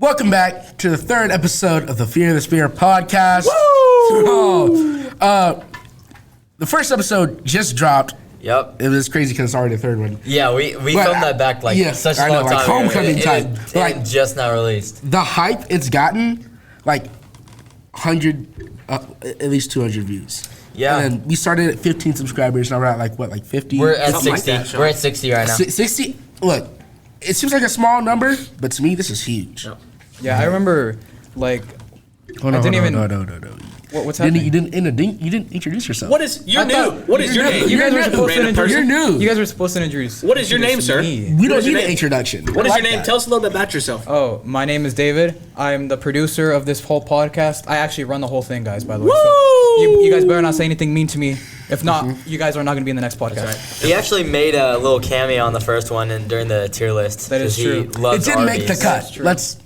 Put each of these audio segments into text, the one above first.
Welcome back to the third episode of the Fear the Spear podcast. The first episode just dropped. Yep. It was crazy because it's already the third one. Yeah, we filmed that back such a long time ago. Homecoming time. It just now released. The hype it's gotten, 100, at least 200 views. Yeah. And then we started at 15 subscribers, now we're at 50? We're at 60. We're at 60 right now. 60? Look, it seems like a small number, but to me, this is huge. Yep. Yeah, I remember, No. What's happening? You didn't introduce yourself. What is your name? You guys were supposed to introduce. You're new. You guys were supposed to introduce. What is your name, sir? We don't need an introduction. What is your name? Tell us a little bit about yourself. Oh, my name is David. I'm the producer of this whole podcast. I actually run the whole thing, guys, by the way. So you guys better not say anything mean to me. If not, you guys are not going to be in the next podcast. Right. He actually made a little cameo on the first one and during the tier list. That is true. It didn't make the cut.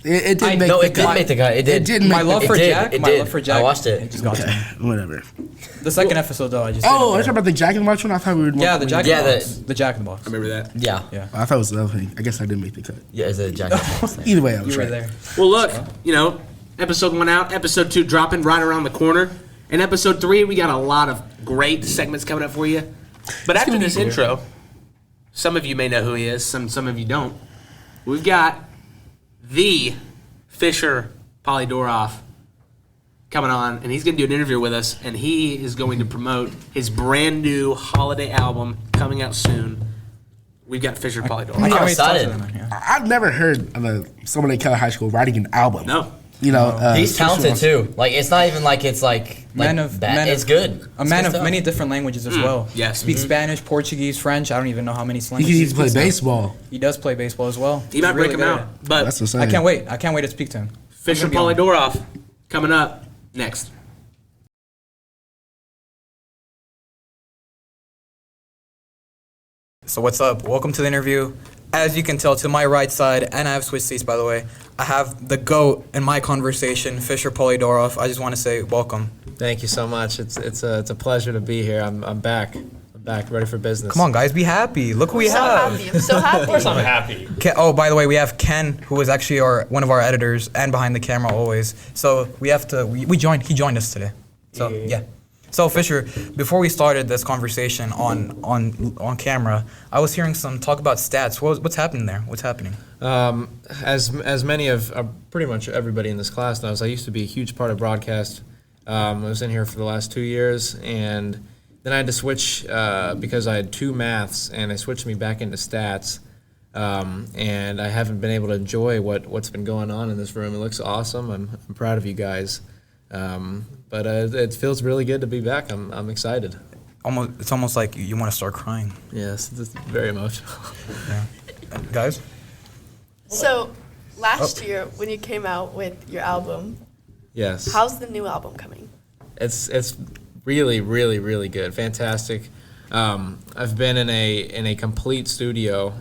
It didn't make the cut. It did make the cut. It did. It didn't make My love for Jack. My love for Jack. I watched it. Just got to me. Whatever. The second episode, though, I just. Oh, are you talking about the Jack in the Box one? I thought we were. Yeah, the Jack in the Box. the- The Jack in the Box. I remember that. Yeah. I thought it was the other thing. I guess I didn't make the cut. Yeah, it's a Jack in the Box thing. Either way, I was You were right. there. Well, look, episode 1 out, episode 2 dropping right around the corner. And episode 3, we got a lot of great segments coming up for you. But after this intro, some of you may know who he is, some of you don't. We've got the Fisher Polydoroff coming on, and he's going to do an interview with us, and he is going to promote his brand new holiday album coming out soon. We've got Fisher Polydoroff. I can't I'm wait to talk to excited. them, yeah. I've never heard of someone in Keller High School writing an album. No. He's talented too. It's not even like it's bad. It's good. A man of many different languages as well. Yes. Speaks Spanish, Portuguese, French. I don't even know how many He languages. can even play speaks now. baseball. He does play baseball as well. He might He's break really him good out. at it. But That's what I'm I saying. can't wait. I can't wait to speak to him. Fisher I'm gonna be Polydoroff coming up next. So what's up? Welcome to the interview. As you can tell, to my right side, and I have switched seats by the way, I have the GOAT in my conversation, Fisher Polydoroff. I just want to say welcome. Thank you so much. It's a pleasure to be here. I'm back. I'm back, ready for business. Come on, guys, be happy. Look who we have. I'm so happy. Of course I'm happy. Oh, by the way, we have Ken, who is actually one of our editors and behind the camera always. So we have to. He joined us today. So yeah. So Fisher, before we started this conversation on camera, I was hearing some talk about stats. What's happening there? What's happening? As many of pretty much everybody in this class knows, I used to be a huge part of broadcast. I was in here for the last 2 years, and then I had to switch because I had 2 maths, and they switched me back into stats. And I haven't been able to enjoy what's been going on in this room. It looks awesome. I'm proud of you guys. But it feels really good to be back. I'm excited. It's almost like you want to start crying. Yes, it's very emotional. Yeah. Guys? So, last year when you came out with your album, Yes. how's the new album coming? It's really, really, really good. Fantastic. I've been in a complete studio.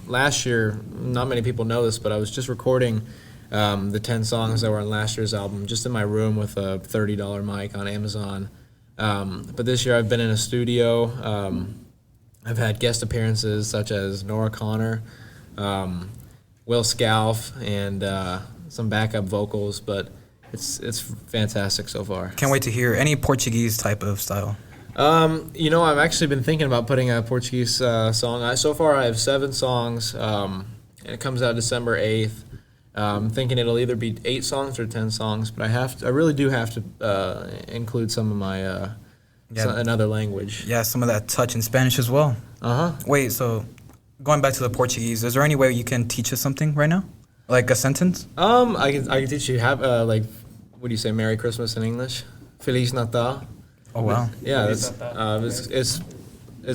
Last year, not many people know this, but I was just recording the 10 songs that were on last year's album just in my room with a $30 mic on Amazon. But this year I've been in a studio. I've had guest appearances such as Nora Connor, Will Scalf, and some backup vocals, but it's fantastic so far. Can't wait to hear any Portuguese type of style. I've actually been thinking about putting a Portuguese song. So far I have 7 songs, and it comes out December 8th. I'm thinking it'll either be 8 songs or 10 songs, but I really do have to include some of my another language. Yeah, some of that touch in Spanish as well. Wait, so going back to the Portuguese, is there any way you can teach us something right now, like a sentence? I can teach you what do you say, Merry Christmas in English? Feliz Natal. Oh wow. Yeah, it's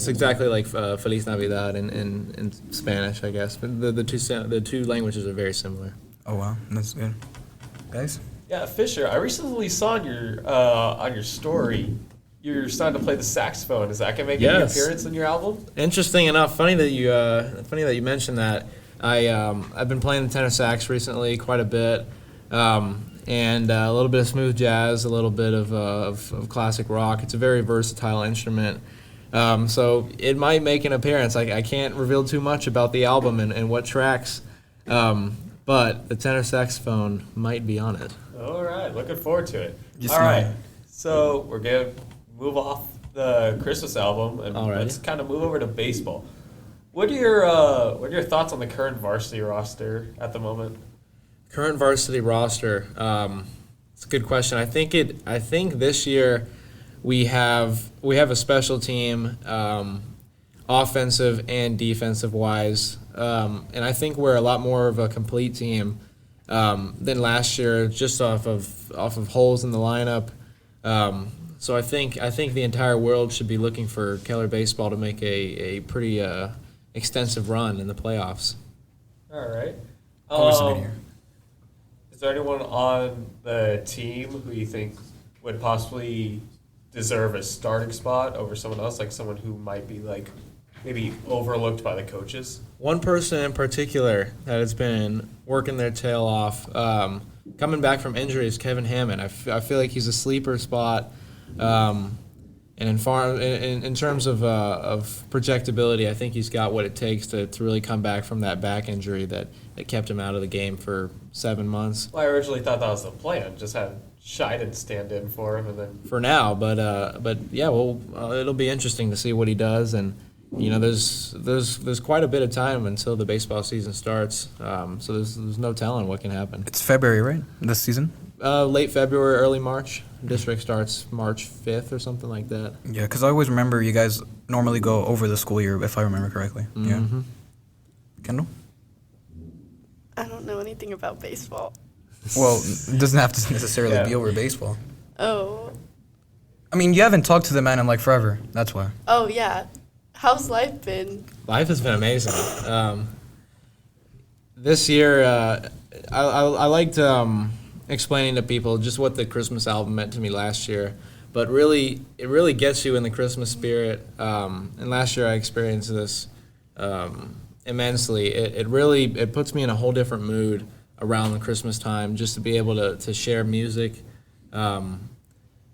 exactly like Feliz Navidad in Spanish, I guess. But the two languages are very similar. Oh wow, that's good. Guys? Yeah, Fisher, I recently saw on your story you're starting to play the saxophone. Is that gonna make any appearance in your album? Interesting enough, funny that you mentioned that. I've been playing the tenor sax recently quite a bit, and a little bit of smooth jazz, a little bit of classic rock. It's a very versatile instrument. So it might make an appearance. I can't reveal too much about the album and what tracks, but the tenor saxophone might be on it. All right, looking forward to it. Just All right, know. so we're gonna move off the Christmas album and Alrighty. let's kind of move over to baseball. What are your thoughts on the current varsity roster at the moment? Current varsity roster. It's a good question. I think this year we have a special team, offensive and defensive wise, and I think we're a lot more of a complete team than last year, just off of holes in the lineup. So I think the entire world should be looking for Keller baseball to make a pretty extensive run in the playoffs. All right. Always a good year. Is there anyone on the team who you think would possibly deserve a starting spot over someone else, like someone who might be like maybe overlooked by the coaches? One person in particular that has been working their tail off, coming back from injury, is Kevin Hammond. I feel like he's a sleeper spot. And in terms of projectability, I think he's got what it takes to really come back from that back injury that kept him out of the game for 7 months. Well, I originally thought that was the plan, just have Scheiden stand in for him, and then For now, but yeah, well, it'll be interesting to see what he does, and there's quite a bit of time until the baseball season starts, so there's no telling what can happen. It's February, right? This season? Late February, early March. District starts March 5th or something like that. Yeah, because I always remember you guys normally go over the school year, if I remember correctly. Yeah. Kendall? I don't know anything about baseball. Well, it doesn't have to necessarily be over baseball. Oh. I mean, you haven't talked to the man in like forever. That's why. Oh, yeah. How's life been? Life has been amazing. This year, I liked explaining to people just what the Christmas album meant to me last year. But really, it really gets you in the Christmas spirit. And last year I experienced this immensely. It puts me in a whole different mood around the Christmas time, just to be able to share music. And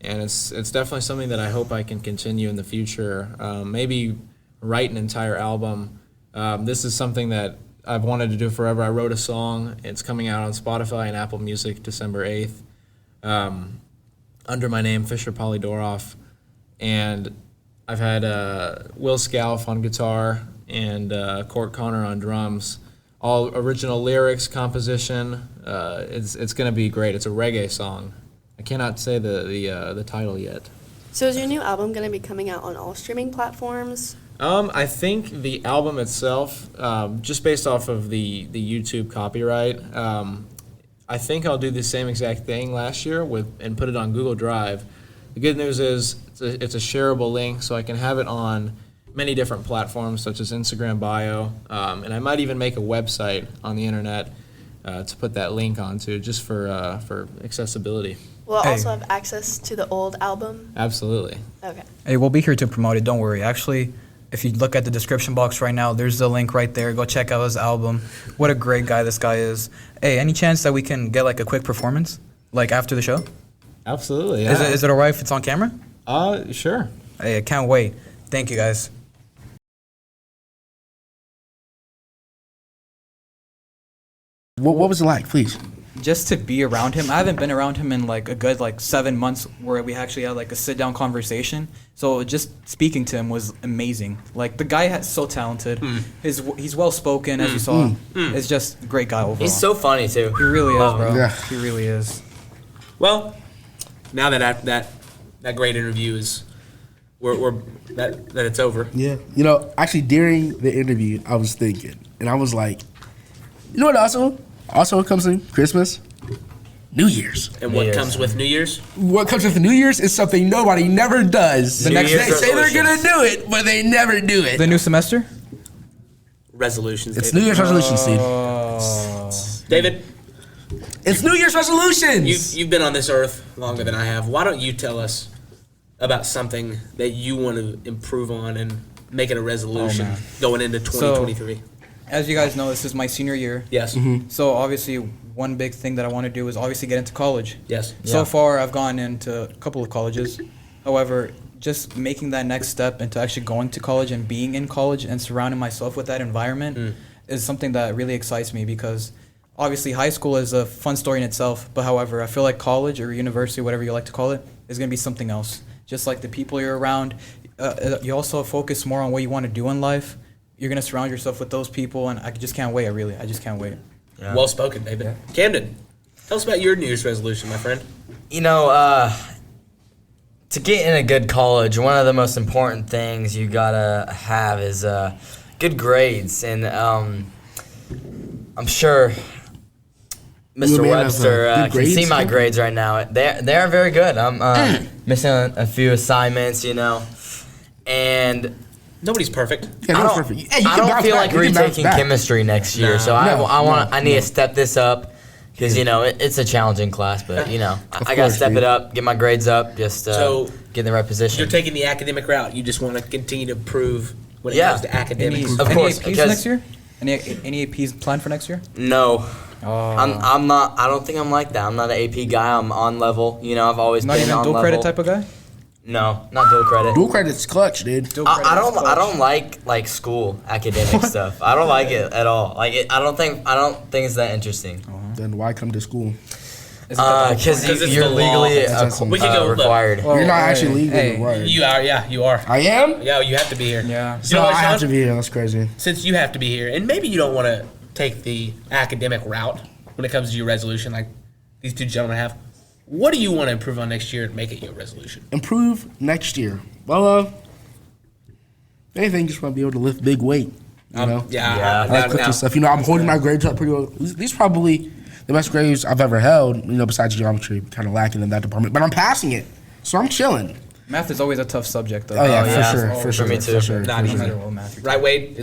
it's definitely something that I hope I can continue in the future. Maybe write an entire album. This is something that I've wanted to do forever. I wrote a song. It's coming out on Spotify and Apple Music December 8th under my name, Fisher Polydoroff. And I've had Will Scalf on guitar and Court Connor on drums. All original lyrics, composition. It's going to be great. It's a reggae song. I cannot say the title yet. So is your new album going to be coming out on all streaming platforms? I think the album itself, just based off of the YouTube copyright, I think I'll do the same exact thing last year and put it on Google Drive. The good news is it's a shareable link, so I can have it on many different platforms such as Instagram bio, and I might even make a website on the internet to put that link onto, just for accessibility. Will it Hey. also have access to the old album? Absolutely. Okay. Hey, we'll be here to promote it. Don't worry. Actually, if you look at the description box right now, there's the link right there. Go check out his album. What a great guy this guy is. Hey, any chance that we can get like a quick performance, like after the show? Absolutely. Yeah. Is it alright if it's on camera? Sure. Hey, I can't wait. Thank you guys. What was it like, please? Just to be around him. I haven't been around him in like a good 7 months where we actually had like a sit down conversation. So just speaking to him was amazing. Like the guy is so talented. He's well spoken, as you saw. It's just a great guy overall. He's so funny too. He really is, bro. Yeah. He really is. Well, now that great interview is, that it's over. Yeah. You know, actually, during the interview, I was thinking, and I was like, you know what also comes in Christmas? New Year's. And what Year's. comes with New Year's? What comes with New Year's is something nobody never does. New Year's They say they're going to resolutions. do it, but they never do it. The new semester? Resolutions. It's David. New Year's resolutions, Steve. David, It's New Year's resolutions. you've been on this earth longer than I have. Why don't you tell us about something that you want to improve on and make it a resolution going into 2023? As you guys know, this is my senior year. Yes. So obviously, one big thing that I want to do is obviously get into college. Yes. So far, I've gone into a couple of colleges. However, just making that next step into actually going to college and being in college and surrounding myself with that environment is something that really excites me because obviously high school is a fun story in itself, but however, I feel like college or university, whatever you like to call it, is going to be something else. Just like the people you're around, you also focus more on what you want to do in life. You're going to surround yourself with those people, and I just can't wait. I just can't wait. Yeah. Well spoken, baby. Yeah. Camden, tell us about your New Year's resolution, my friend. You know, to get in a good college, one of the most important things you gotta have is good grades, and I'm sure Mr. Webster can see my grades right now. They are very good. I'm missing a few assignments, you know, and nobody's perfect. Yeah, nobody's perfect. Hey, I don't feel like retaking chemistry next year, so I need to step this up. Because, you know, it's a challenging class, but, you know, I got to step it up, get my grades up, just get in the right position. You're taking the academic route. You just want to continue to improve when it comes to academics. Of course. Any APs next year? Any APs planned for next year? No. Oh. I'm not, I don't think I'm like that. I'm not an AP guy. I'm on level. You know, I've always been on level. Not even dual credit type of guy? No, not dual credit. Dual credit's clutch, dude. I don't like school academic stuff. I don't like it at all. I don't think it's that interesting. Then why come to school? Because you're legally required. Well, you're not actually legally required. You are, yeah, you are. I am? Yeah, you have to be here. Yeah. So I have to be here. That's crazy. Since you have to be here, and maybe you don't want to take the academic route when it comes to your resolution, like these two gentlemen have. What do you want to improve on next year and make it your resolution? Improve next year. Well, anything, just want to be able to lift big weight. You know? Stuff. You know, I'm holding my grades up pretty well. These are probably the best grades I've ever held, you know, besides geometry. Kind of lacking in that department. But I'm passing it. So I'm chilling. Math is always a tough subject, though. Oh, yeah, for sure. Me too. Not easy. Right, Wade?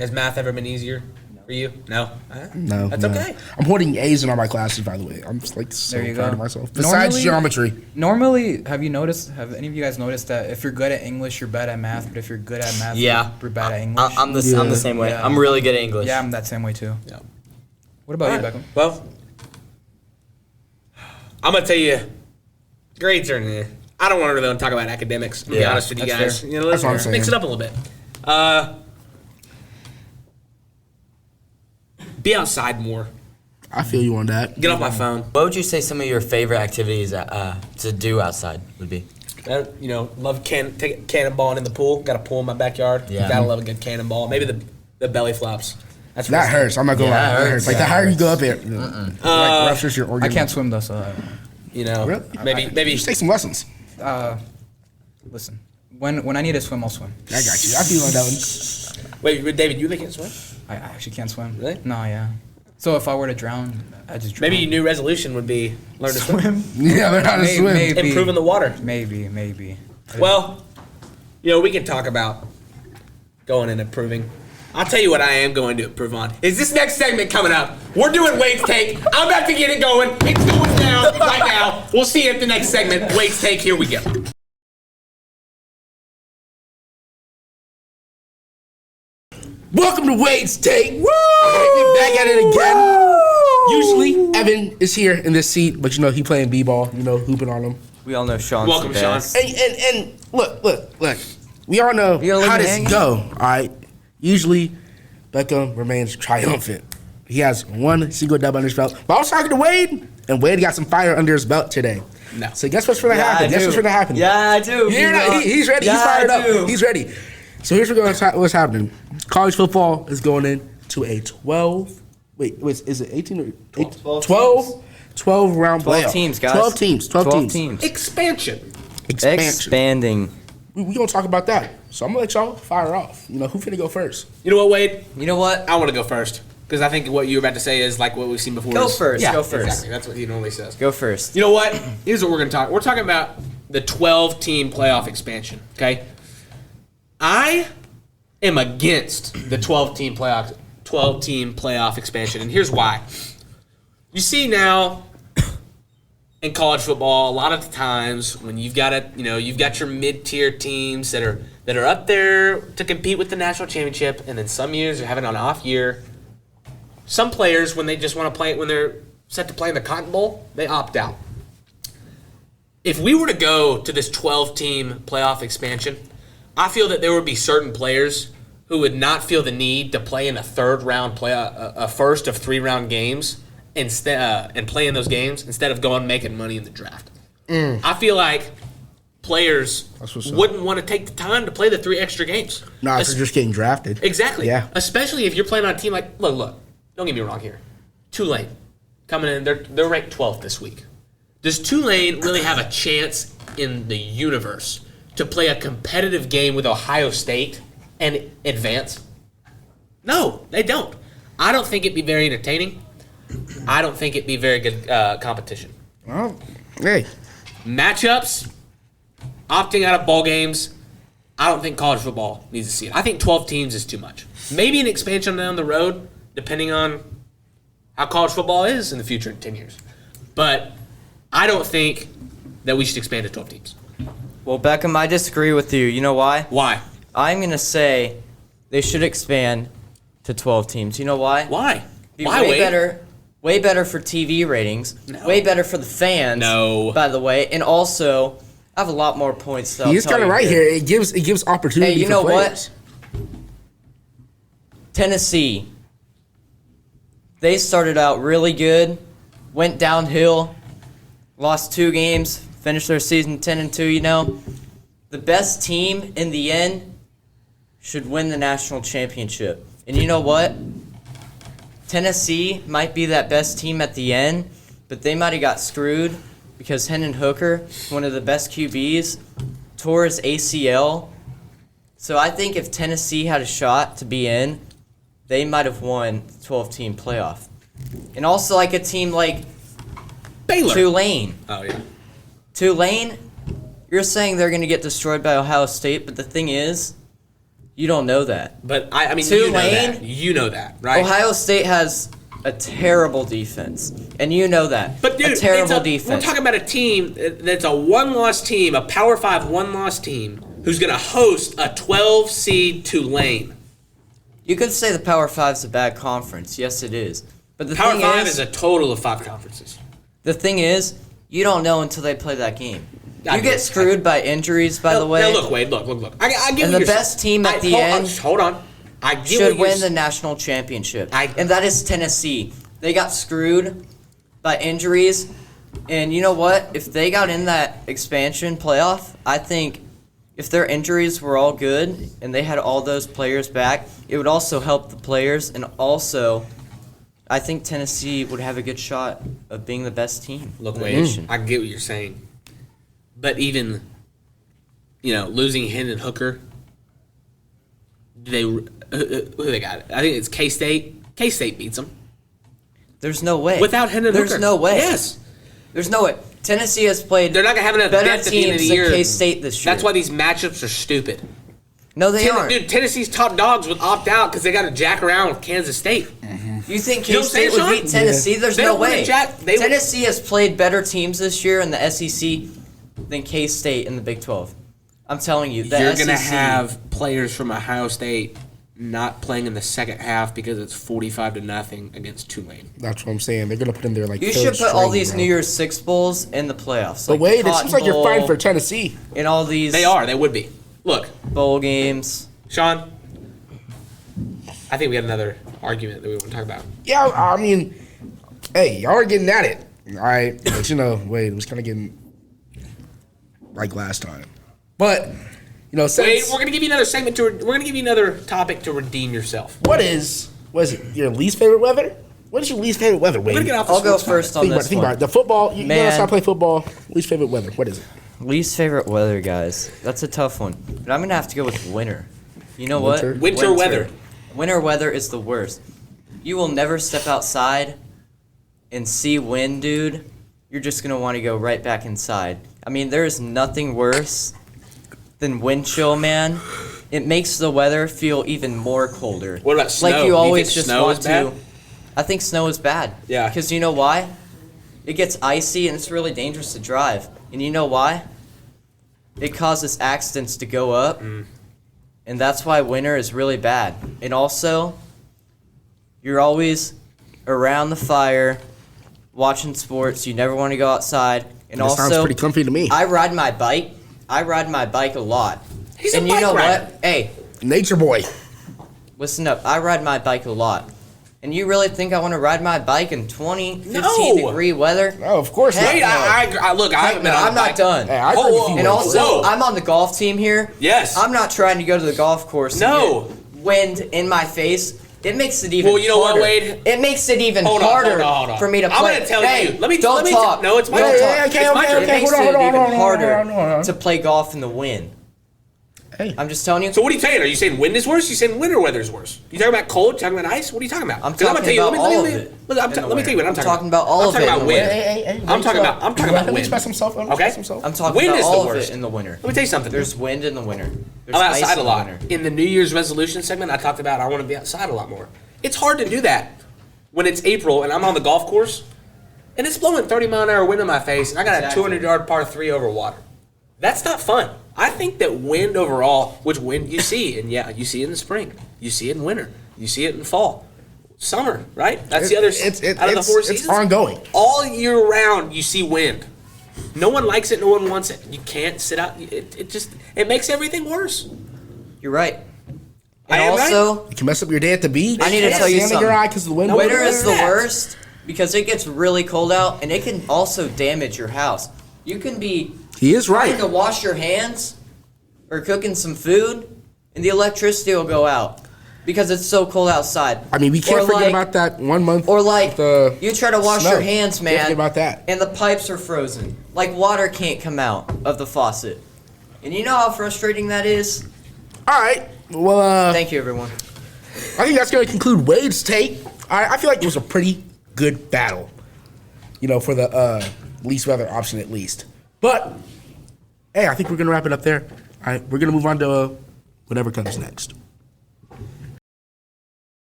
Has math ever been easier for you? No? No. That's okay. I'm holding A's in all my classes, by the way. I'm just like so proud of myself. Besides geometry. Normally, have any of you guys noticed that if you're good at English, you're bad at math, but if you're good at math, you're bad at English? I'm the same way. Yeah. I'm really good at English. Yeah, I'm that same way too. Yeah. What about you, Beckham? Well, I'm going to tell you, grades are I don't want to really talk about academics, to be honest with you guys. Fair. You know, let's mix it up a little bit. Be outside more. I feel you on that. Get off my phone. What would you say some of your favorite activities to do outside would be? You know, love cannonballing in the pool. Got a pool in my backyard. Yeah. You gotta love a good cannonball. Maybe the belly flops. That hurts. I'm not going to lie. That hurts. Like the higher you go up it, ruptures your organ. I can't swim though, so you know. Really? Maybe you should take some lessons. Listen, when I need to swim, I'll swim. I got you. I feel like that one. Wait, David, you really can't swim? I actually can't swim. Really? No, yeah. So if I were to drown, I just drown. Maybe your new resolution would be learn to swim. Yeah, learn how to swim. Maybe. Improve in the water. Maybe. Well, you know, we can talk about going and improving. I'll tell you what I am going to improve on. Is this next segment coming up? We're doing Wade's Take. I'm about to get it going. It's going down right now. We'll see you at the next segment. Wade's Take. Here we go. Welcome to Wade's Take. Woo! We're back at it again. Usually, Evan is here in this seat, but you know, he playing b-ball, you know, hooping on him. We all know Sean's Welcome, the best. Sean. And look. We all know how this go, all right? Usually, Beckham remains triumphant. He has one single dub under his belt. But I was talking to Wade, and Wade got some fire under his belt today. No. So guess what's going to happen? Guess what's going to happen? Yeah, I do. He's ready. He's fired up. He's ready. So here's what's happening. College football is going into a 12. Wait, is it 18 or 12 round playoff? 12 teams, guys. 12 teams. Expansion. Expanding. We gonna talk about that. So I'm gonna let y'all fire off. You know, who finna go first? You know what, Wade? You know what? I want to go first because I think what you're about to say is like what we've seen before. Go first. Yeah, Go first. Exactly. That's what he normally says. Go first. You know what? Here's what we're going to talk. We're talking about the 12-team playoff expansion, okay? I am against the 12-team playoff expansion, and here's why. You see now in college football, a lot of the times when you've got your mid-tier teams that are up there to compete with the national championship, and then some years they're having an off year. Some players, when they just want to play, when they're set to play in the Cotton Bowl, they opt out. If we were to go to this 12-team playoff expansion, I feel that there would be certain players who would not feel the need to play in a third round a first of 3 round games and play in those games instead of going making money in the draft. I feel like players wouldn't want to take the time to play the 3 extra games. No, if you're just getting drafted. Exactly. Yeah. Especially if you're playing on a team like, look, don't get me wrong here. Tulane coming in, they're ranked 12th this week. Does Tulane really have a chance in the universe to play a competitive game with Ohio State and advance? No, they don't. I don't think it'd be very entertaining. I don't think it'd be very good competition. Well, hey. Matchups, opting out of ball games, I don't think college football needs to see it. I think 12 teams is too much. Maybe an expansion down the road, depending on how college football is in the future in 10 years. But I don't think that we should expand to 12 teams. Well, Beckham, I disagree with you. You know why? Why? I'm going to say they should expand to 12 teams. You know why? Why? Be Why, way Wade? better. Way better for TV ratings. No. Way better for the fans. No. By the way, and also I have a lot more points. That He's kind of right here. It gives opportunity. Hey, you for know players. what? Tennessee. They started out really good, went downhill, lost 2 games, finished their season 10-2. You know, the best team in the end should win the national championship. And you know what? Tennessee might be that best team at the end, but they might have got screwed because Hendon Hooker, one of the best QBs, tore his ACL. So I think if Tennessee had a shot to be in, they might have won the 12-team playoff. And also like a team like Baylor. Tulane. Oh, yeah. Tulane, you're saying they're going to get destroyed by Ohio State, but the thing is, you don't know that. But, I mean, Tulane, you know that, right? Ohio State has a terrible defense, and you know that. But, dude, a terrible defense. We're talking about a team that's a one-loss team, a Power 5 one-loss team, who's going to host a 12-seed Tulane. You could say the Power 5's a bad conference. Yes, it is. But the Power thing 5 is, is a total of 5 conferences. the thing is, you don't know until they play that game. I You do. get screwed by injuries, by the way. Now, look, Wade, look. I give And you the your- best team at the end Hold on. I get should what win you're the national championship. I- And that is Tennessee. They got screwed by injuries. And you know what? If they got in that expansion playoff, I think if their injuries were all good and they had all those players back, it would also help the players. And also, I think Tennessee would have a good shot of being the best team. Look, in the Wade, nation. I get what you're saying. But even, losing Hendon Hooker, who they got? I think it's K-State. K-State beats them. There's no way. Without Hendon Hooker. There's no way. Yes. There's no way. Tennessee has played They're not going to have enough better depth at the end of teams the than year. K-State this year. That's why these matchups are stupid. No, they aren't. Dude, Tennessee's top dogs would opt out because they got to jack around with Kansas State. You think You know what I'm K-State would saying, beat Sean? Tennessee? There's They no don't wanna way. they would- Tennessee has played better teams this year in the SEC than K-State in the Big 12. I'm telling you, the You're SEC. going to have players from Ohio State not playing in the second half because it's 45-0 against Tulane. That's what I'm saying. They're gonna put in there like. You third should put all string, these bro. New Year's Six bowls in the playoffs. But like wait, the it seems Cotton like you're Bowl fighting for Tennessee. and all these They are. They would be. Look, bowl games. Sean, I think we had another argument that we want to talk about. Yeah, I mean, hey, y'all are getting at it. All right, but Wade, it was kind of getting like last time. But since Wait, we're gonna give you another segment we're gonna give you another topic to redeem yourself. what is it? Your least favorite weather? What is your least favorite weather, Wade? We're gonna get off the I'll go sports first topic. on this Think one. about it. The football. You know, Man. I play football. Least favorite weather. What is it? Least favorite weather, guys. That's a tough one. But I'm going to have to go with winter. You know what? Winter? Winter weather. Winter weather is the worst. You will never step outside and see wind, dude. You're just going to want to go right back inside. I mean, there is nothing worse than wind chill, man. It makes the weather feel even more colder. What about snow? Like Do you you always think just snow want is bad? to. I think snow is bad. Yeah. Because you know why? It gets icy and it's really dangerous to drive. And you know why? It causes accidents to go up. And that's why winter is really bad. And also, you're always around the fire, watching sports. You never want to go outside. And That also, sounds pretty comfy to me. I ride my bike. I ride my bike a lot. He's a and bike you know rider. what? Hey, Nature boy. listen up. I ride my bike a lot. And you really think I want to ride my bike in 15-degree weather? No, of course not. Wait, look, I haven't been on I'm not done. Hey, I agree with you. And also, I'm on the golf team here. Yes. I'm not trying to go to the golf course. No. And get wind in my face. It makes it even Well, you know harder. what, Wade? It makes it even Hold on, harder hold on. for me to play. I'm going to tell hey, you. Let me don't talk. No, it's my Don't turn. talk. It's my turn. It makes hold on, it hold on, even hold on, harder hold on. to play golf in the wind. Hey. I'm just telling you. So what are you saying? Are you saying wind is worse? You saying winter weather's worse? You talking about cold? You talking about ice? What are you talking about? I'm 'Cause talking gonna tell you, about all of let it. me tell you what I'm talking about. all I'm of talking it about in the wind. winter. I'm talking about Let him wind. express himself. Okay? I'm talking Wind about is the all of worst. it in the winter. Let me tell you something. There's wind in the winter. There's I'm ice outside in a the lot. winter. In the New Year's resolution segment, I talked about I want to be outside a lot more. It's hard to do that when it's April and I'm on the golf course and it's blowing 30-mile-an-hour wind in my face and I got a 200-yard par 3 over water. That's not fun. I think that wind overall, which wind you see, and yeah, you see it in the spring, you see it in winter, you see it in fall, summer, right? That's the other out of the 4 seasons. It's ongoing. All year round, you see wind. No one likes it. No one wants it. You can't sit out. It makes everything worse. You're right. I And am also, You can mess up your day at the beach. I need to tell you Sand in your something. eye because of the wind. winter is the that. worst because it gets really cold out and it can also damage your house. You can be He is trying right. to wash your hands or cooking some food and the electricity will go out because it's so cold outside. I mean, we can't Or forget like- about that 1 month. Or like the you try to wash snow. your hands, man, Can't forget about that. and the pipes are frozen. Like water can't come out of the faucet. And you know how frustrating that is? All right. Well, Thank you, everyone. I think that's going to conclude Wade's take. I feel like it was a pretty good battle, for the least weather option at least. But, hey, I think we're going to wrap it up there. All right, we're going to move on to whatever comes next.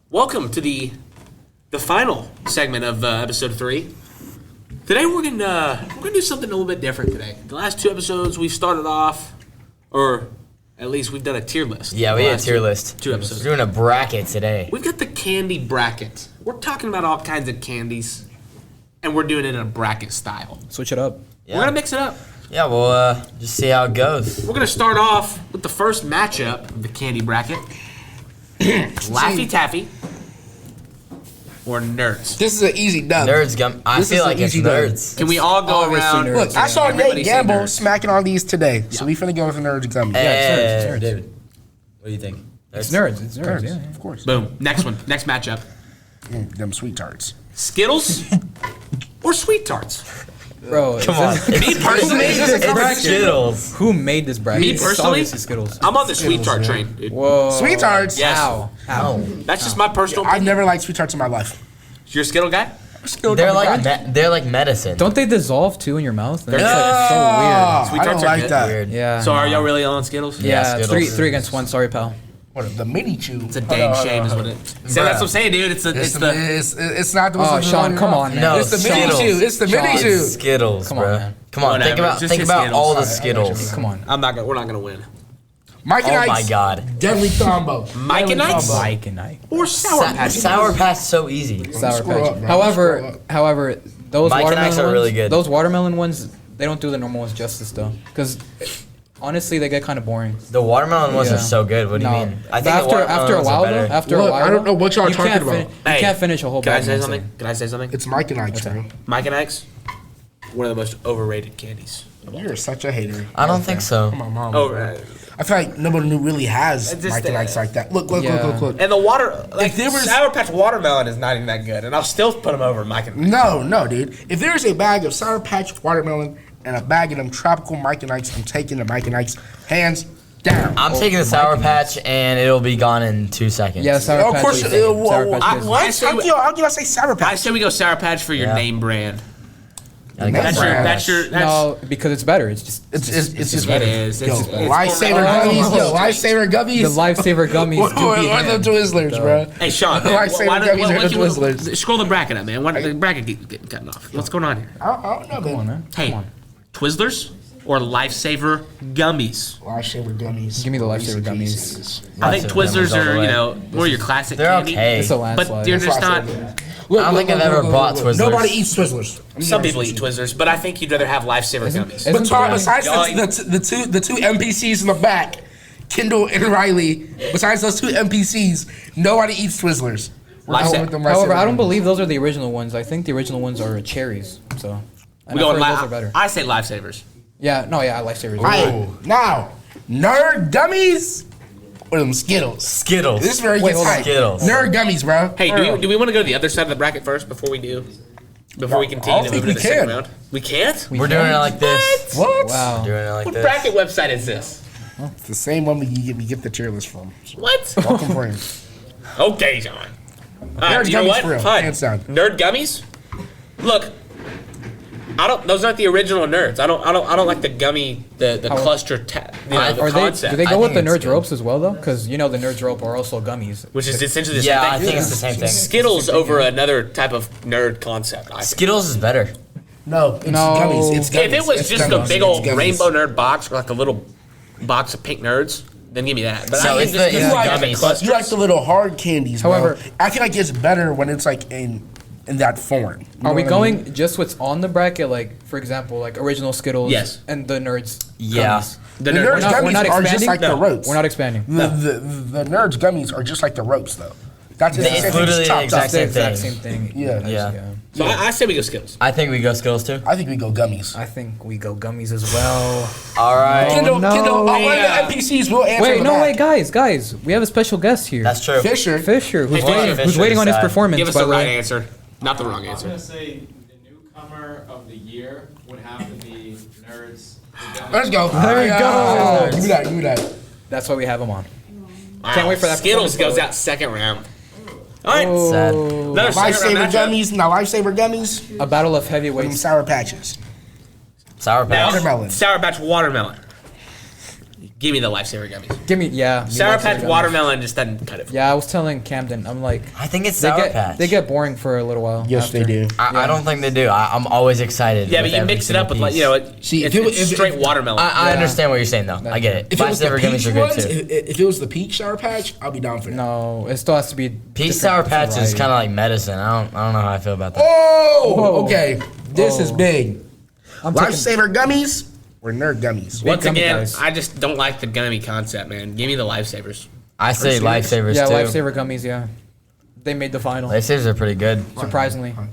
Welcome to the final segment of episode 3. Today we're gonna do something a little bit different today. The last 2 episodes we've started off, or at least we've done a tier list. Yeah, we did a tier list. 2 episodes. We're doing a bracket today. We've got the candy bracket. We're talking about all kinds of candies, and we're doing it in a bracket style. Switch it up. Yeah. We're gonna mix it up. Yeah, we'll just see how it goes. We're gonna start off with the first matchup of the candy bracket: Laffy Taffy or Nerds. This is an easy dub. Nerds gum. I This feel is like an it's easy dub. nerds. Can we all go Always see around? Nerds. Look, I saw Everybody Nate say Gamble Nerds. smacking on these today, so we finna go with the Nerds gummy. Hey, David, what do you think? It's nerds. It's nerds. Yeah. Of course. Boom. Next one. Next matchup: Them sweet tarts. Skittles or Sweet Tarts. Bro, Come on. Me personally, It's Skittles. Who made this bracket? Me It's personally, obviously Skittles. I'm on the Sweet Tart train, dude. Whoa. Sweet tarts. Yes. How? That's just my personal I've opinion. never liked sweet tarts in my life. You're a Skittle guy? They're like medicine. Don't they dissolve too in your mouth? That's They're like so weird. Sweet I don't Tarts are like good. that. Weird. Yeah. So are y'all really on Skittles? Yeah, Yeah, Skittles. three against one. Sorry, pal. What, the mini chew? It's a dang shame, is what it. See, that's what I'm saying, dude. It's not the. Oh, Sean, come on, man. No, It's the mini Skittles. chew. It's the mini It's chew. Skittles, Come on, bro. man. Come on, Whatever, think about all the Skittles. Skittles. Come on. We're not gonna win. Mike and Oh my Ike's God. deadly combo. Mike and Deadly Ike's? combo. Mike and Ike. Or Sour Patch. Sour Patch so easy. Sour Screw Patch. up, bro. Screw up. However, those Mike and watermelon Ike's are ones, really good. those watermelon ones, they don't do the normal ones justice though, because honestly, they get kind of boring. The watermelon ones Yeah. are so good. What do you No. mean? I think after a while though, after Look, a while, I don't know what y'all are you talking can't about. You Hey, can't finish a whole Can I bag. say in one something? sitting. Can I say something? It's Mike and Ike's, bro. Mike and Ike's, one of the most overrated candies. You're such a hater. I don't think so. Come on, mom. Oh, bro. I feel like nobody who really has It's just, Mike and Ike's like that. Look. Yeah. and the water, like there was- Sour Patch watermelon, is not even that good, and I'll still put them over Mike and Ike's. No, dude. If there's a bag of Sour Patch watermelon and a bag of them tropical Mike and Ike's, I'm taking the Mike and Ike's hands down. I'm taking the Sour Patch, and it'll be gone in 2 seconds. Yeah, Sour Of Patch. course, is- whoa, Sour whoa, Patch is- what? How can I say Sour I Patch? say we go Sour Patch for your Yeah. name brand. Gotta go That's Sour your- Patch. No, because it's better. It's just It's just It better. is. It's Lifesaver Oh. gummies. Yo, Lifesaver gummies. the Lifesaver gummies. Or do be the hand. Twizzlers, bro. Hey, Sean, Lifesaver gummies or the Twizzlers. scroll the bracket up, man. Why did the bracket keep getting cut off? What's going on here? I don't know, Come on, man. Hey, Come on. Twizzlers or Lifesaver gummies? Lifesaver gummies. Give me the Lifesaver Reese's gummies. I think Lifesaver Twizzlers gummies all the are, way. more your classic They're candy. okay. It's a But landslide. they're just not. Look, I don't think I've ever bought Twizzlers. Nobody eats Twizzlers. Some people eat Twizzlers, but I think you'd rather have Lifesaver gummies. Isn't But Tom, the- besides Y'all the two NPCs in the back, Kendall and Riley, besides those two NPCs, nobody eats Twizzlers. However, I don't believe those are the original ones. I think the original ones are cherries. So We go those are better. I say lifesavers. Yeah, lifesavers. Right. Now, nerd gummies or them Skittles? Skittles. This is very Wait, good hold on. type. Skittles. Nerd gummies, bro. Hey, do we want to go to the other side of the bracket first before we do? Before we continue to think move into we the second can. round? We can't? We're doing it like this. What? Wow. Doing it like What this. bracket website is this? It's the same one we get the tier list from. What? Welcome for him. Okay, John. Nerd You know gummies what? for real, Fine. hands down. Nerd gummies? Look, those aren't the original nerds. I don't like the gummy, the cluster, the concept. Do they go with the think it's Nerds good. ropes as well though? Because the Nerds rope are also gummies. Which is essentially the Yeah, same I thing. think it's the same thing. Skittles over another type of nerd concept. I think. Skittles is better. No, it's No. gummies. It's gummies. If it was It's just gummies. a big old It's gummies. rainbow nerd box, or like a little box of pink nerds, then give me that. But So I it's think the this is like gummies. clusters. You like the little hard candies, bro. However- I feel like it's better when it's like in that form. You know Are we what I mean? going just what's on the bracket? Like, for example, like original Skittles Yes. and the Nerds. Yeah. gummies? The The nerd- nerds we're not gummies are just expanding? like the No. ropes. We're not expanding. The nerds gummies are just like the ropes, though. That's just It's the same thing, literally just the chopped exact up. It's the same exact thing. same thing. Yeah. Yeah. So I say we go Skittles. I think we go Skittles too. I think we go gummies. I think we go gummies as well. All right. Kendall, no. one of Yeah. the NPCs will answer Wait, the no, back. wait, guys, we have a special guest here. That's true. Fisher. Fisher, who's Hey, waiting, Fisher who's waiting on his decide. performance. Give us by the the right way. answer, not the wrong I'm answer. gonna say the newcomer of the year would have to be Nerds. Let's go. There we go. Give me that. Give me that. That's why we have him on. Can't wait for that Skittles performance, goes out second round. All right. Sad. Another second Lifesaver round matchup. gummies. Now, lifesaver gummies. A battle of With heavyweights. Sour Patches. Sour Now, Patch. Watermelon. Sour Patch watermelon. Give me the lifesaver gummies. Give me, yeah. Sour Lifesaver Patch gummies. watermelon just doesn't cut it. Yeah, I was telling Camden, I'm like, I think it's they Sour Patch. they get boring for a little while. Yes, after. they do. I don't think they do. I'm always excited. Yeah, with but you every mix it up with single like piece. See, it's, if it it's was- straight watermelon. I Yeah. understand what you're saying though. I get it. If it was the Lifesaver gummies peach are good ones, too. if it was the peach Sour Patch, I'll be down for that. No, it still has to be. Peach different Sour Patch is variety. kind of like medicine. I don't know how I feel about that. Oh, Whoa. okay. This is big. I'm taking, Lifesaver gummies or nerd gummies? Once gummy again, guys. I just don't like the gummy concept, man. Give me the lifesavers. I say serious? Lifesavers yeah, too. lifesaver gummies. Yeah, they made the final. Lifesavers are pretty good. Surprisingly, Fine.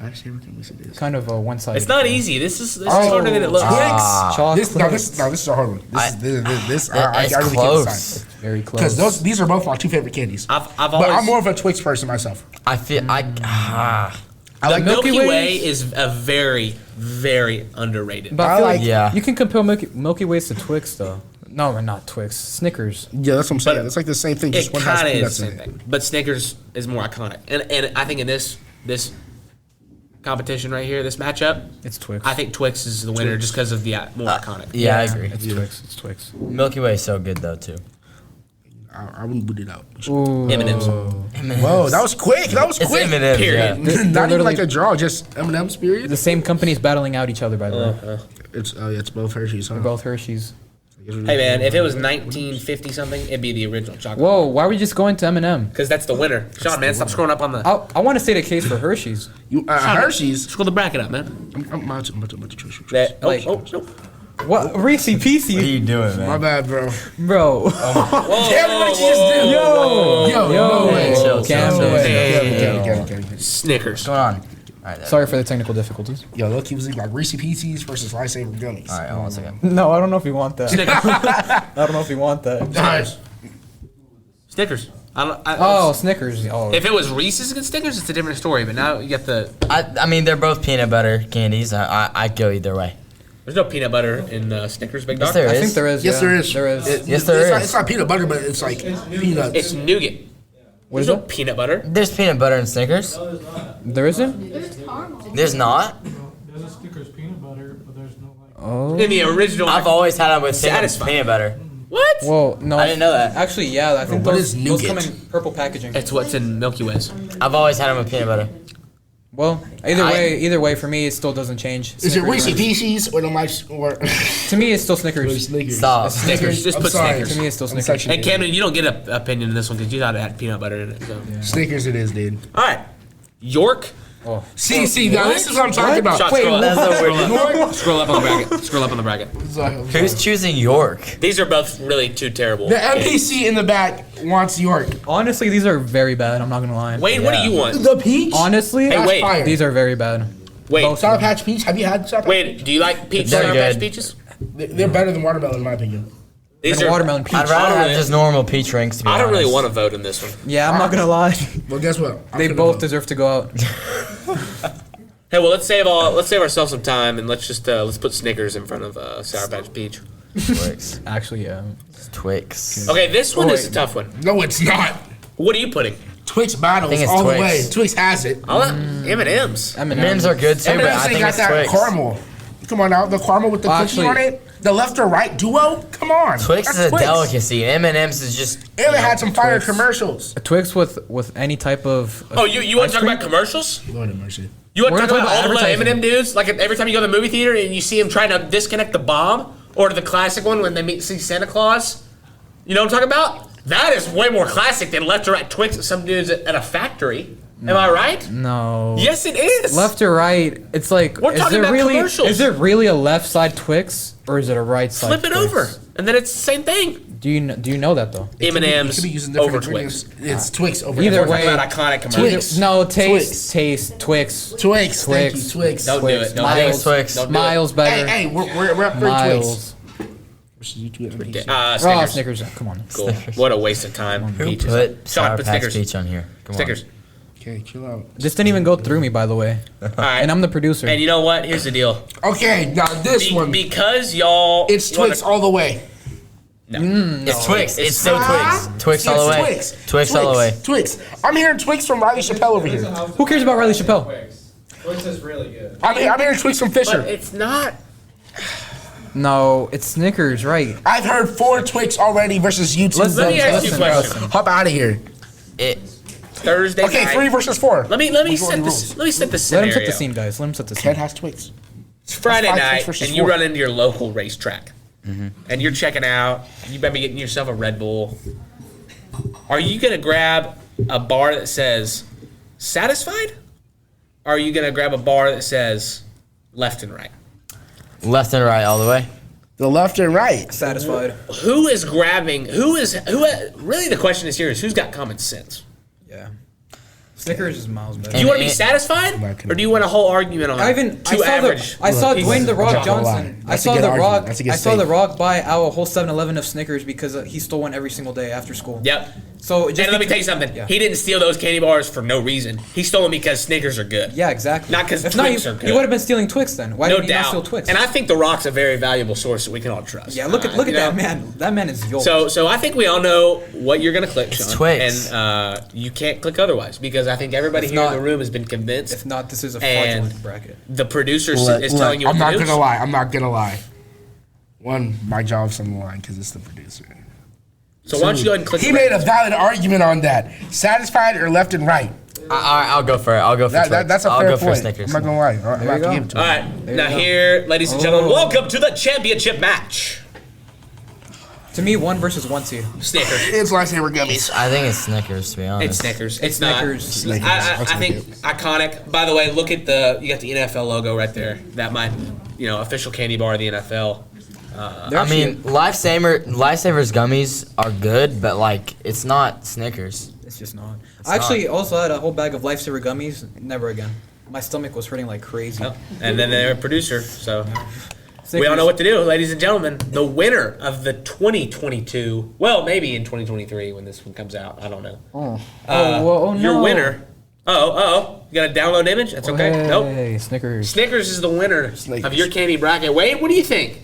Lifesaver gummies it is. kind of a one-sided. It's not easy. This is harder than it looks. Chocolate. This is a hard one. This I It's really can't close. decide. Very close. Because these are both my two favorite candies. I've But always. I'm more of a Twix person myself. I feel Mm. I I the like Milky, Milky Way Way is a very, very underrated. But I I feel like- like Yeah. you can compare Milky Ways to Twix though. No, we're not Twix. Snickers. Yeah, that's what I'm saying. But it's like the same thing. It Just one has kind of is peanuts the in same it. thing. But Snickers is more iconic. And I think in this competition right here, this matchup, It's Twix. I think Twix is the winner just because of the more iconic. yeah, I agree. It's Twix. It's Twix. Milky Way is so good though too. I wouldn't boot it out. Ooh. M&M's. Whoa, that was quick. That was It's quick. M&M's. Period. Yeah. They're Not even literally- like a draw, just M&M's period. The same companies battling out each other, by the way. It's both Hershey's. Huh? Both Hershey's. Hey man, if it was 1950 something, it'd be the original chocolate. Whoa, why are we just going to M&M? Because that's the winner. Sean, man, stop scrolling up on the. I want to state a case for Hershey's. Hershey's. Scroll the bracket up, man. I'm about to That, Like- oh. What? Reese What are Peasy? you doing, My man? bad, bro. Bro. Damn, what did you just do? Yo. no way. Hey, chill, Cam, chill, no chill. way. Okay. Snickers. What's going on? All right, Sorry for the technical difficulties. Yo, look, he was like Reese Pieces versus Lifesaver gummies. all right, hold on a second. No, I don't know if you want that. Snickers. I don't know if you want that. Nice. Snickers. Oh, Snickers. Oh. If it was Reese's against Snickers, it's a different story. But now you got the. I mean, they're both peanut butter candies. I'd go either way. There's no peanut butter in Snickers, Big Dog. Yes, there I is. think there is. Yes, yeah. there is. There is. Yes, there it's Not, is. it's not peanut butter, but it's like peanuts. It's nougat. What is There's no it? peanut butter. There's peanut butter in Snickers. There isn't? There's not. There's a Snickers peanut butter, but there's no like. Oh. In the original. I've always had them with Satisfying. peanut butter. What? Well, no. I didn't know that. Actually, yeah. I think what those is those nougat? come in purple packaging. It's what's in Milky Ways. I've always had them with peanut butter. Well, either way, for me, it still doesn't change. Is it Snickers Reese wins. Pieces or the Life or To me, it's still Snickers. Snickers? Stop. Snickers. Just I'm put sorry. Snickers. To me, it's still I'm Snickers. such a- And Camden, you don't get an opinion in this one because you thought it had peanut butter in it. So. Snickers it is, dude. All right. York See, now this is what I'm talking about. Sean, Wait, scroll up on the bracket. Scroll up on the bracket. Who's choosing York? These are both really too terrible. the NPC in the back wants York. Honestly, these are very bad. I'm not gonna lie. Wade, what do you want? The peach? Honestly, Hey, wait. fire. these are very bad. Wait, Sour Patch Peach? Have you had Sour Patch? Wade, do you like peach They're Sour Patch good. peaches? They're better than watermelon in my opinion. These And are watermelon peach. I'd rather have just normal peach rings. To be I don't really honest. want to vote in this one. Yeah, I'm not gonna lie. Well, guess what? I'm They gonna both vote. deserve to go out. Hey, well, let's save ourselves some time and let's put Snickers in front of Sour Patch Peach. Twix. Actually, yeah. Twix. Okay, this one Oh, is a wait. tough one. No, it's not. What are you putting? Twix battles I think it's all the Twix. way. Twix has it. I'll M&M's. M&M's are good too, but M&M's I ain't think got it's that Twix. caramel. Come on now, the caramel with the Well, cookie actually- on it. The left or right duo. Come on. Twix That's is a delicacy. M&M's is just. And it had some fire Twix. commercials. A Twix with any type of. Oh, you want ice to talk cream? about commercials? Lord have mercy. You want We're to gonna talk talk about all about the advertising. M&M dudes? Like every time you go to the movie theater and you see him trying to disconnect the bomb, or the classic one when they see Santa Claus. You know what I'm talking about? That is way more classic than left or right Twix. Some dudes at a factory. Am I right? No. Yes, it is. Left or right? It's like. We're is talking there about really, commercials. Is it really a left side Twix or is it a right side? Flip it Twix? over, and then it's the same thing. Do you know that though? You M&M's could be using different over ingredients. Twix. It's Twix over Either We're Twix. way- talking about iconic commercials. Twix. No, Twix. taste, Twix. Twix. Thank you, Twix. Twix. Don't do Twix. it. Don't I think Miles. it's Twix. Don't do Miles Hey, better. hey, we're up for Twix. Miles. Versus you two at NPC. Oh, Snickers. Snickers. Come on. Cool. What a waste of time. Who Peaches. put Sean, Sour put Patch Snickers. Peach on here? Come on. Snickers. Okay, chill out. This didn't even go through me, by the way. All right. And I'm the producer. And you know what? Here's the deal. Okay, now this one. Because y'all. It's Twix all the way. It's Twix. It's still Ah, Twix. Twix all the way. Twix. Twix all the way. Twix. I'm hearing Twix from Riley Chappelle over here. Who cares about Riley Chappelle? Twix is really good. I'm hearing Twix from Fisher. But it's not. No, it's Snickers, right? I've heard 4 Twix already versus you two. Listen, Let me ask you a listen, question. listen. Hop out of here. It. Thursday Okay, night. 3 versus 4. Let me Majority set rules. this. Let me set the Let scenario. him set the scene, guys. Let him set the Ted scene. has Twix. It's Friday That's 5 night, versus and you 4. run into your local racetrack, and you're checking out. You better be getting yourself a Red Bull. Are you gonna grab a bar that says "Satisfied"? Or are you gonna grab a bar that says "Left and Right"? Left and right all the way. The left and right. Satisfied. Who is grabbing? Who? Really, the question is here: is who's got common sense? Yeah. Snickers is miles better. Do you want to be And- satisfied, not gonna- or do you want a whole argument on I two average? saw Look, Dwayne the I'm Rock not gonna lie. Johnson. I That's a saw good the argument. Rock. That's a good I saw the statement. Rock buy our whole 7-Eleven of Snickers because he stole one every single day after school. Yep. So just And let me tell you something. Yeah. He didn't steal those candy bars for no reason. He stole them because Snickers are good. Yeah, exactly. Not 'cause If Twix you, are good. You would have been stealing Twix then. Why No did you not steal doubt. Twix? And I think the Rock's a very valuable source that we can all trust. yeah, look at You that know? man. That man is yours. So I think we all know what you're gonna click, Sean. Twix. And you can't click otherwise because I think everybody If here in not- the room has been convinced. if not, this is a And- fraudulent bracket. The producer Look, is look, telling you what I'm to not do. gonna lie. I'm not gonna lie. One, my job's on the line because it's the producer. So why don't you go ahead and click He the made a valid argument on that. Satisfied or left and right? I'll go for it. I'll go for Twix. That's a I'll fair go for point. Snickers. I'm not gonna lie. I'm about to go. give it to All him. right, There now you go. here, ladies and gentlemen, Oh. welcome to the championship match. To me, 1 versus 1 seed. Snickers. It's lightsaber gummies. I think it's Snickers, to be honest. It's Snickers. It's Snickers. not. I think iconic. By the way, look at you got the NFL logo right there. That might, official candy bar of the NFL. They're I mean, Lifesavers gummies are good, but it's not Snickers. It's just not. I actually also had a whole bag of Lifesaver gummies. Never again. My stomach was hurting like crazy. And then they're a producer, so we Snickers. all know what to do, ladies and gentlemen. The winner of the 2022, well, maybe in 2023 when this one comes out, I don't know. Oh Your no. winner. You got a download image? That's okay. Hey, Nope. Snickers. Snickers is the winner Snickers. of your candy bracket. Wade, what do you think?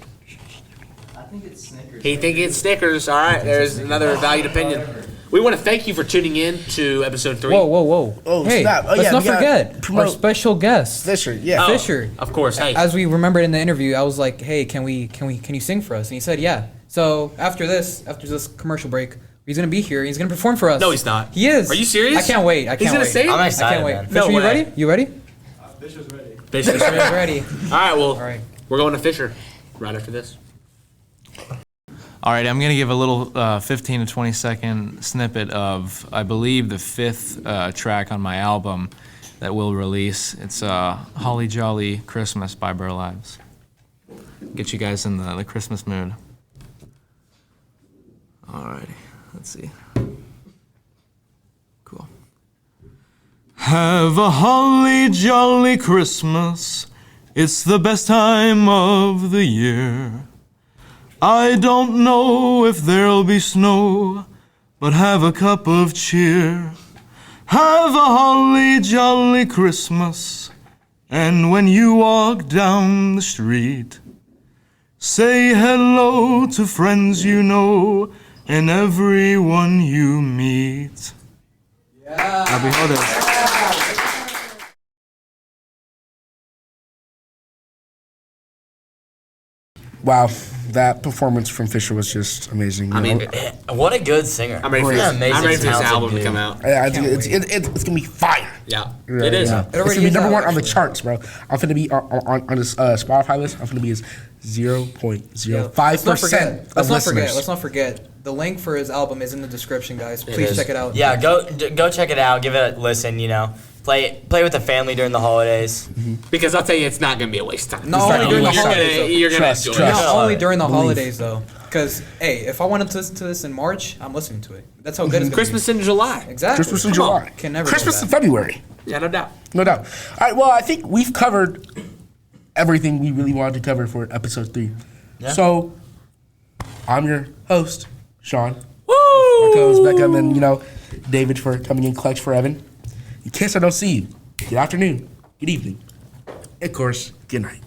I think it's Snickers. He thinks it's Snickers. All right, there's another valued opinion. We want to thank you for tuning in to episode 3. Whoa. Oh, hey, snap. Oh, let's yeah, not we gotta forget our promote special guest. Fisher, yeah. Oh, Fisher. Of course. Hey. As we remembered in the interview, I was like, "Hey, can you sing for us?" And he said, "Yeah." So after this commercial break, he's gonna be here. He's gonna perform for us. No, he's not. He is. Are you serious? I can't wait. I can't He's gonna wait. sing? I'm I excited, can't wait. man. Fisher, No you way. ready? You ready? Fisher's ready. Fisher's Fisher is ready. All right, well, All right. we're going to Fisher right after this. All right, I'm going to give a little 15 to 20 second snippet of, I believe, the 5th track on my album. that will release. It's Holly Jolly Christmas by Burl Ives. Get you guys in the Christmas mood. Alrighty, let's see. Cool. Have a holly jolly Christmas. It's the best time of the year. I don't know if there'll be snow, but have a cup of cheer. Have a holly jolly Christmas, and when you walk down the street, say hello to friends you know and everyone you meet. Yeah. Happy holidays. Wow, that performance from Fisher was just amazing. I mean, what a good singer. I'm ready for this album to come out. Yeah, it's gonna be fire. Yeah, Right, it is. yeah. It's gonna be number one on the charts, bro. I'm gonna be on this Spotify list. I'm gonna be as 0.05%. Let's not forget. The link for his album is in the description, guys. Please check it out. Yeah, go check it out. Give it a listen. You know, play with the family during the holidays. Because I'll tell you, it's not gonna be a waste of time. Not only during the holidays. You're gonna enjoy it. Not only during the holidays, though. Because hey, if I wanted to listen to this in March, I'm listening to it. That's how good it's gonna Christmas be. in July. Exactly. Christmas in July. Can never Christmas in February. Yeah, no doubt. No doubt. All right. Well, I think we've covered everything we really wanted to cover for episode 3. Yeah. So, I'm your host, Sean. Woo! My co-host Beckham, and David for coming in clutch for Evan. In case I don't see you, good afternoon, good evening, and of course, good night.